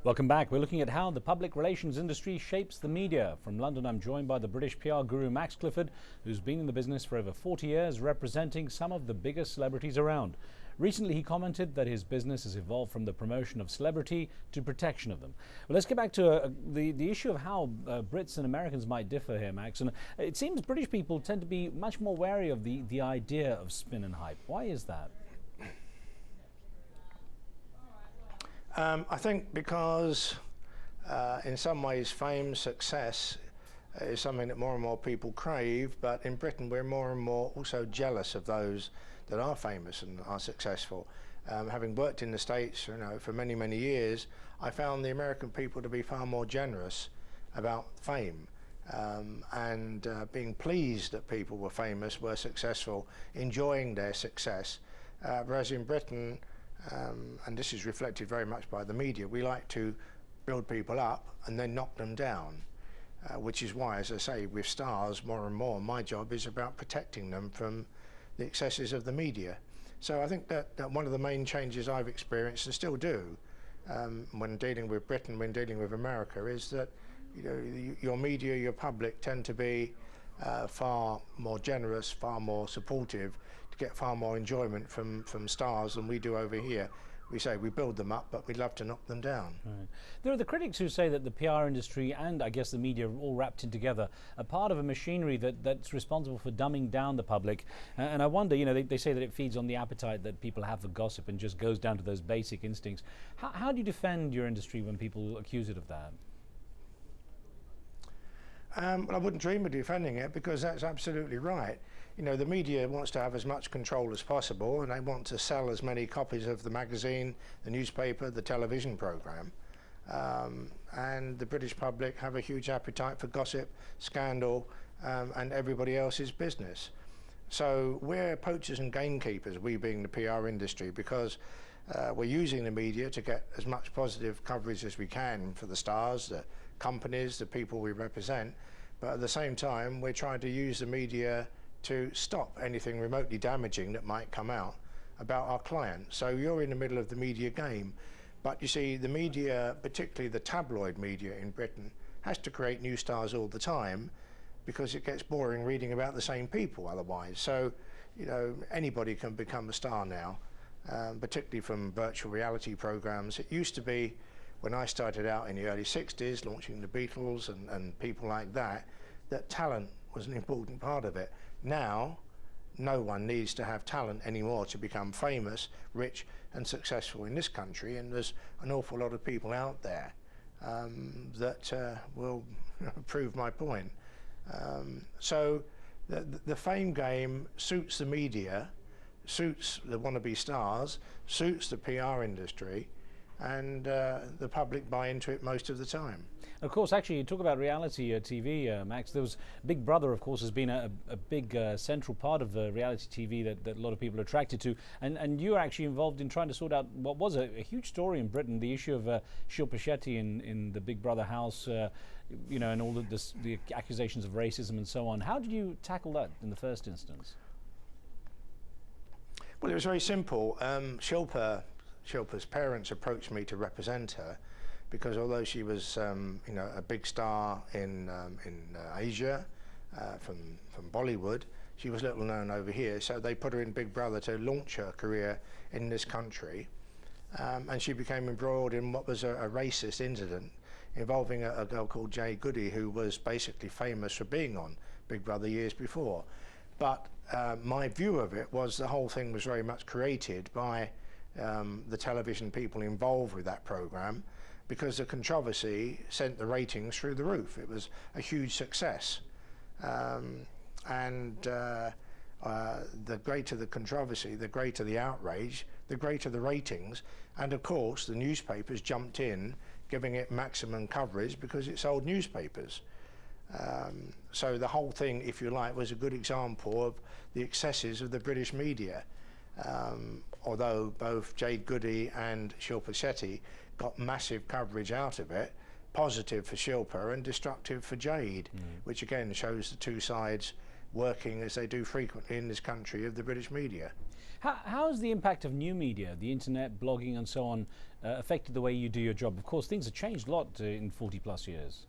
Welcome back. We're looking at how the public relations industry shapes the media. From London, I'm joined by the British PR guru Max Clifford, who's been in the business for over 40 years, representing some of the biggest celebrities around. Recently, he commented that his business has evolved from the promotion of celebrity to protection of them. Well, let's get back to the issue of how Brits and Americans might differ here, Max. And it seems British people tend to be much more wary of the idea of spin and hype. Why is that? I think because in some ways fame, success is something that more and more people crave, but in Britain we're more and more also jealous of those that are famous and are successful. Having worked in the States, for many, many years, I found the American people to be far more generous about fame and being pleased that people were famous, were successful, enjoying their success, whereas in Britain, and this is reflected very much by the media, we like to build people up and then knock them down, which is why, as I say, with stars more and more, my job is about protecting them from the excesses of the media. So I think that one of the main changes I've experienced and still do when dealing with Britain, when dealing with America, is that your media, your public tend to be far more generous, far more supportive, to get far more enjoyment from stars than we do over here. We say we build them up, but we'd love to knock them down. Right. There are the critics who say that the PR industry and I guess the media are all wrapped in together, a part of a machinery that's responsible for dumbing down the public. And I wonder, they say that it feeds on the appetite that people have for gossip and just goes down to those basic instincts. How do you defend your industry when people accuse it of that? Well, I wouldn't dream of defending it, because that's absolutely right. The media wants to have as much control as possible, and they want to sell as many copies of the magazine, the newspaper, the television programme. And the British public have a huge appetite for gossip, scandal, and everybody else's business. So we're poachers and gamekeepers, we being the PR industry, because we're using the media to get as much positive coverage as we can for the stars, the companies, the people we represent, but at the same time we're trying to use the media to stop anything remotely damaging that might come out about our client. So you're in the middle of the media game, but you see the media, particularly the tabloid media in Britain, has to create new stars all the time, because it gets boring reading about the same people otherwise. So anybody can become a star now, particularly from virtual reality programs. It used to be, when I started out in the early 60s, launching the Beatles and people like that, that talent was an important part of it. Now, no one needs to have talent anymore to become famous, rich and successful in this country, and there's an awful lot of people out there that will prove my point. So the fame game suits the media, suits the wannabe stars, suits the PR industry, and the public buy into it most of the time. Of course, actually, you talk about reality TV, Max. There was Big Brother, of course, has been a big central part of reality TV that a lot of people are attracted to. And you are actually involved in trying to sort out what was a huge story in Britain, the issue of Shilpa Shetty in the Big Brother house, and all the accusations of racism and so on. How did you tackle that in the first instance? Well, it was very simple. Shilpa's parents approached me to represent her, because although she was a big star in Asia from Bollywood, she was little known over here, so they put her in Big Brother to launch her career in this country, and she became embroiled in what was a racist incident involving a girl called Jade Goody, who was basically famous for being on Big Brother years before. But my view of it was the whole thing was very much created by the television people involved with that program, because the controversy sent the ratings through the roof. It was a huge success, and the greater the controversy, the greater the outrage, the greater the ratings, and of course the newspapers jumped in, giving it maximum coverage because it sold newspapers. So the whole thing, if you like, was a good example of the excesses of the British media. Although both Jade Goody and Shilpa Shetty got massive coverage out of it, positive for Shilpa and destructive for Jade, which again shows the two sides working as they do frequently in this country of the British media. How has the impact of new media, the internet, blogging and so on, affected the way you do your job? Of course, things have changed a lot in 40 plus years.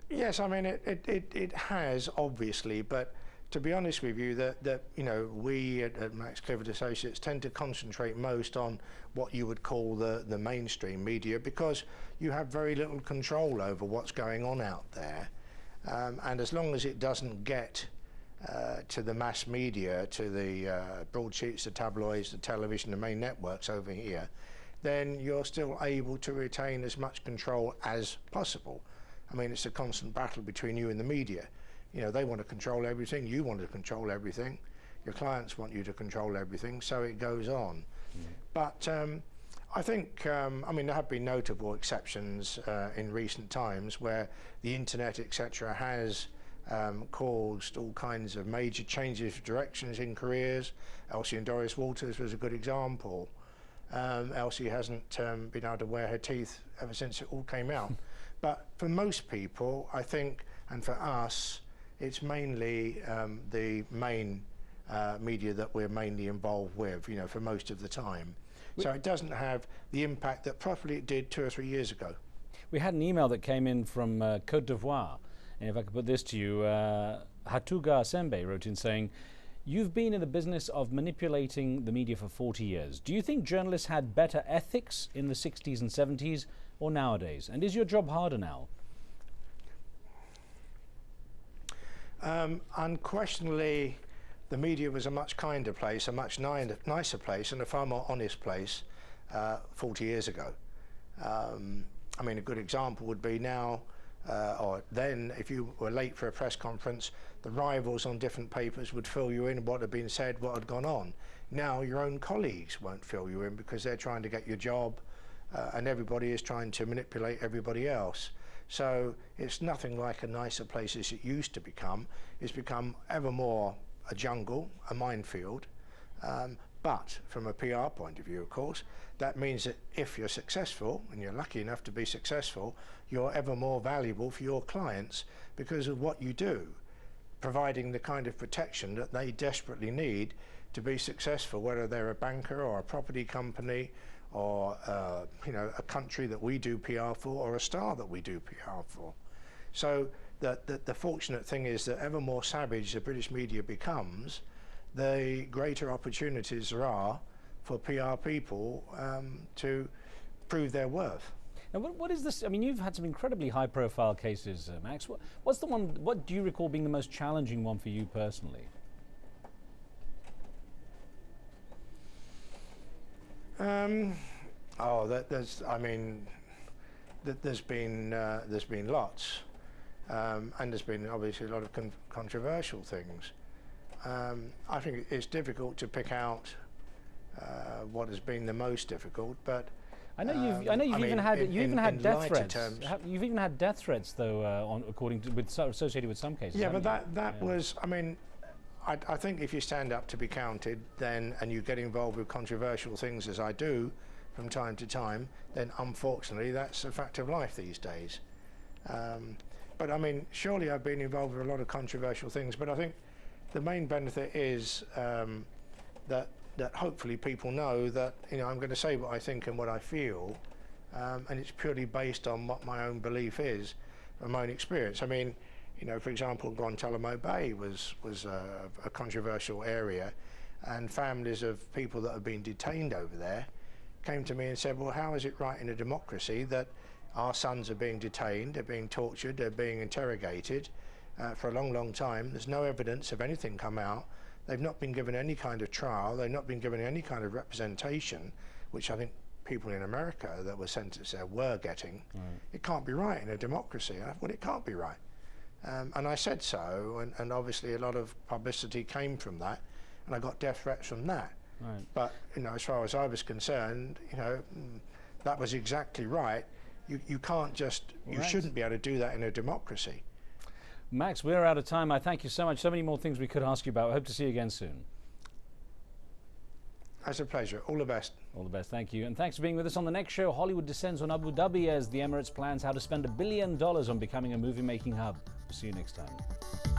Yes, I mean it has, obviously, but to be honest with you, that you know, we at Max Clifford Associates tend to concentrate most on what you would call the mainstream media, because you have very little control over what's going on out there, and as long as it doesn't get to the mass media, to the broadsheets, the tabloids, the television, the main networks over here, then you're still able to retain as much control as possible. I mean, it's a constant battle between you and the media. You know, they want to control everything, you want to control everything, your clients want you to control everything, so it goes on. But I think, I mean, there have been notable exceptions in recent times where the internet, etc., has caused all kinds of major changes of directions in careers. Elsie and Doris Walters was a good example. Elsie hasn't been able to wear her teeth ever since it all came out. But for most people, I think, and for us, it's mainly the main media that we're mainly involved with, you know, for most of the time. So it doesn't have the impact that probably it did 2 or 3 years ago. We had an email that came in from Côte d'Ivoire, and if I could put this to you, Hatuga Sembe wrote in saying, "You've been in the business of manipulating the media for 40 years. Do you think journalists had better ethics in the 60s and 70s or nowadays? And is your job harder now?" Unquestionably, the media was a much kinder place, a much nicer place, and a far more honest place 40 years ago. I mean, a good example would be now, or then, if you were late for a press conference, the rivals on different papers would fill you in what had been said, what had gone on. Now your own colleagues won't fill you in because they're trying to get your job, and everybody is trying to manipulate everybody else. So it's nothing like a nicer place as it used to become. It's become ever more a jungle, a minefield. But from a PR point of view, of course, that means that if you're successful, and you're lucky enough to be successful, you're ever more valuable for your clients because of what you do, providing the kind of protection that they desperately need to be successful, whether they're a banker or a property company, or you know, a country that we do PR for, or a star that we do PR for. So the fortunate thing is that ever more savage the British media becomes, the greater opportunities there are for PR people to prove their worth. Now, what is this? I mean, you've had some incredibly high-profile cases, Max. What's the one? What do you recall being the most challenging one for you personally? I mean, there's been lots, and there's been obviously a lot of controversial things. I think it's difficult to pick out what has been the most difficult, but I know you've even had death threats. You've even had death threats, though, associated with some cases. Yeah, but that was, I mean, I think if you stand up to be counted, then, and you get involved with controversial things, as I do from time to time, then unfortunately that's a fact of life these days. But I mean, surely I've been involved with a lot of controversial things, but I think the main benefit is that hopefully people know that, you know, I'm going to say what I think and what I feel, and it's purely based on what my own belief is and my own experience. I mean, you know, for example, Guantanamo Bay was a controversial area, and families of people that have been detained over there came to me and said, well, how is it right in a democracy that our sons are being detained, they're being tortured, they're being interrogated for a long, long time. There's no evidence of anything come out. They've not been given any kind of trial. They've not been given any kind of representation, which I think people in America that were sentenced there were getting. Right. It can't be right in a democracy. Well, it can't be right. And I said so, and obviously a lot of publicity came from that, and I got death threats from that. Right. But, you know, as far as I was concerned, you know, that was exactly right. You can't just, you shouldn't be able to do that in a democracy. Max, we're out of time. I thank you so much. So many more things we could ask you about. I hope to see you again soon. That's a pleasure. All the best. All the best. Thank you. And thanks for being with us. On the next show, Hollywood descends on Abu Dhabi as the Emirates plans how to spend $1 billion on becoming a movie-making hub. See you next time.